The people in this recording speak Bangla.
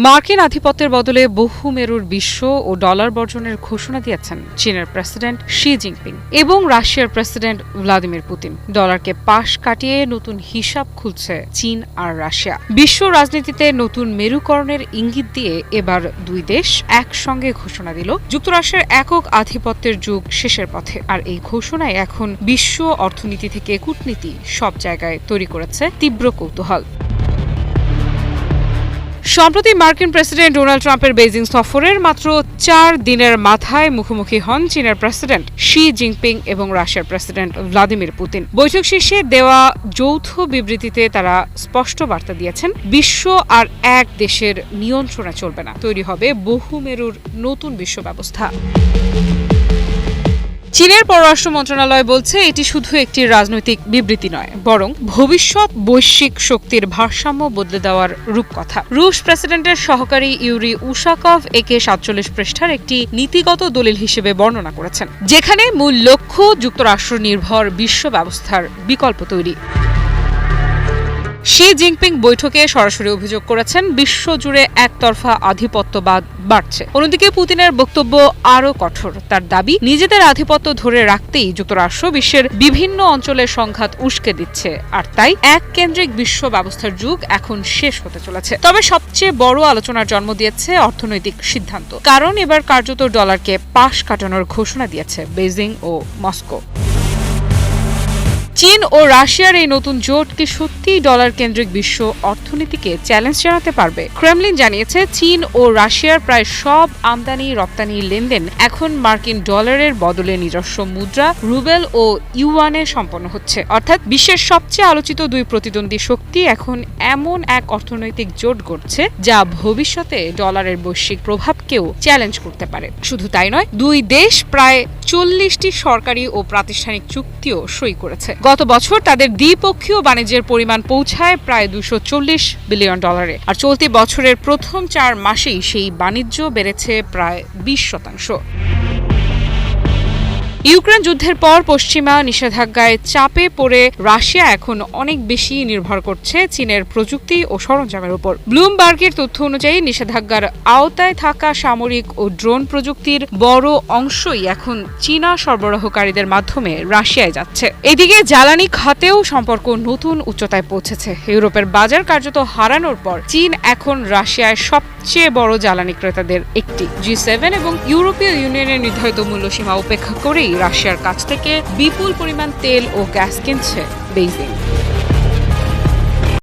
মার্কিন আধিপত্যের বদলে বহুমেরুর বিশ্ব ও ডলার বর্জনের ঘোষণা দিয়েছেন চীনের প্রেসিডেন্ট শি জিনপিং এবং রাশিয়ার প্রেসিডেন্ট ভ্লাদিমির পুতিন। ডলারকে পাশ কাটিয়ে নতুন হিসাব খুলছে চীন আর রাশিয়া। বিশ্ব রাজনীতিতে নতুন মেরুকরণের ইঙ্গিত দিয়ে এবার দুই দেশ একসঙ্গে ঘোষণা দিল যুক্তরাষ্ট্রের একক আধিপত্যের যুগ শেষের পথে। আর এই ঘোষণায় এখন বিশ্ব অর্থনীতি থেকে কূটনীতি সব জায়গায় তৈরি করেছে তীব্র কৌতূহল। সম্প্রতি মার্কিন প্রেসিডেন্ট ডোনাল্ড ট্রাম্পের বেইজিং সফরের মাত্র 4 দিনের মাথায় মুখোমুখি হন চীনের প্রেসিডেন্ট শি জিনপিং এবং রাশিয়ার প্রেসিডেন্ট ভ্লাদিমির পুতিন। বৈঠক শেষে দেওয়া যৌথ বিবৃতিতে তারা স্পষ্ট বার্তা দিয়েছেন, বিশ্ব আর এক দেশের নিয়ন্ত্রণে চলবে না, তৈরি হবে বহুমেরুর নতুন বিশ্ব ব্যবস্থা। চীনের পররাষ্ট্র মন্ত্রণালয় বলছে এটি শুধু একটি রাজনৈতিক বিবৃতি নয়, বরং ভবিষ্যৎ বৈশ্বিক শক্তির ভারসাম্য বদলে দেওয়ার রূপকথা। রুশ প্রেসিডেন্টের সহকারী ইউরি উশাকভ একে 47 পৃষ্ঠার একটি নীতিগত দলিল হিসেবে বর্ণনা করেছেন, যেখানে মূল লক্ষ্য যুক্তরাষ্ট্র নির্ভর বিশ্ব ব্যবস্থার বিকল্প তৈরি। শি জিনপিং বৈঠকে সরাসরি অভিযোগ করেছেন বিশ্বজুড়ে একতরফা আধিপত্যবাদ বাড়ছে। অন্যদিকে পুতিনের বক্তব্য আরও কঠোর। তার দাবি, নিজেদের আধিপত্য ধরে রাখতেই যুক্তরাষ্ট্র বিশ্বের বিভিন্ন অঞ্চলের সংঘাত উস্কে দিচ্ছে, আর তাই এক কেন্দ্রিক বিশ্ব ব্যবস্থার যুগ এখন শেষ হতে চলেছে। তবে সবচেয়ে বড় আলোচনার জন্ম দিয়েছে অর্থনৈতিক সিদ্ধান্ত, কারণ এবার কার্যত ডলারকে পাশ কাটানোর ঘোষণা দিয়েছে বেইজিং ও মস্কো। চীন ও রাশিয়ার এই নতুন জোট কি সত্যিই ডলার কেন্দ্রিক বিশ্ব অর্থনীতিকে চ্যালেঞ্জ জানাতে পারবে? ক্রেমলিন জানিয়েছে, চীন ও রাশিয়ার প্রায় সব আমদানি রপ্তানি লেনদেন এখন মার্কিন ডলারের বদলে নিজস্ব মুদ্রা রুবেল ও ইউয়ানে সম্পন্ন হচ্ছে। অর্থাৎ বিশ্বের সবচেয়ে আলোচিত দুই প্রতিদ্বন্দ্বী শক্তি এখন এমন এক অর্থনৈতিক জোট গড়ছে যা ভবিষ্যতে ডলারের বৈশ্বিক প্রভাবকেও চ্যালেঞ্জ করতে পারে। শুধু তাই নয়, দুই দেশ প্রায় 40টি সরকারি ও প্রাতিষ্ঠানিক চুক্তিও সই করেছে। গত বছর তাদের দ্বিপক্ষীয় বাণিজ্যের পরিমাণ পৌঁছায় প্রায় $240 বিলিয়ন। আর চলতি বছরের প্রথম 4 মাসেই সেই বাণিজ্য বেড়েছে প্রায় 20%। ইউক্রেন যুদ্ধের পর পশ্চিমা নিষেধাজ্ঞায় চাপে পড়ে রাশিয়া এখন অনেক বেশি নির্ভর করছে চীনের প্রযুক্তি ও সরঞ্জামের উপর। ব্লুমবার্গের তথ্য অনুযায়ী নিষেধাজ্ঞার আওতায় থাকা সামরিক ও ড্রোন প্রযুক্তির বড় অংশই এখন চীনা সরবরাহকারীদের মাধ্যমে রাশিয়ায় যাচ্ছে। এদিকে জ্বালানি খাতেও সম্পর্ক নতুন উচ্চতায় পৌঁছেছে। ইউরোপের বাজার কার্যত হারানোর পর চীন এখন রাশিয়ায় সবচেয়ে বড় জ্বালানি ক্রেতাদের একটি। G7 এবং ইউরোপীয় ইউনিয়নের নির্ধারিত মূল্যসীমা উপেক্ষা করেই রাশিয়ার কাছ থেকে বিপুল পরিমাণ তেল ও গ্যাস কিনছে বেইজিং।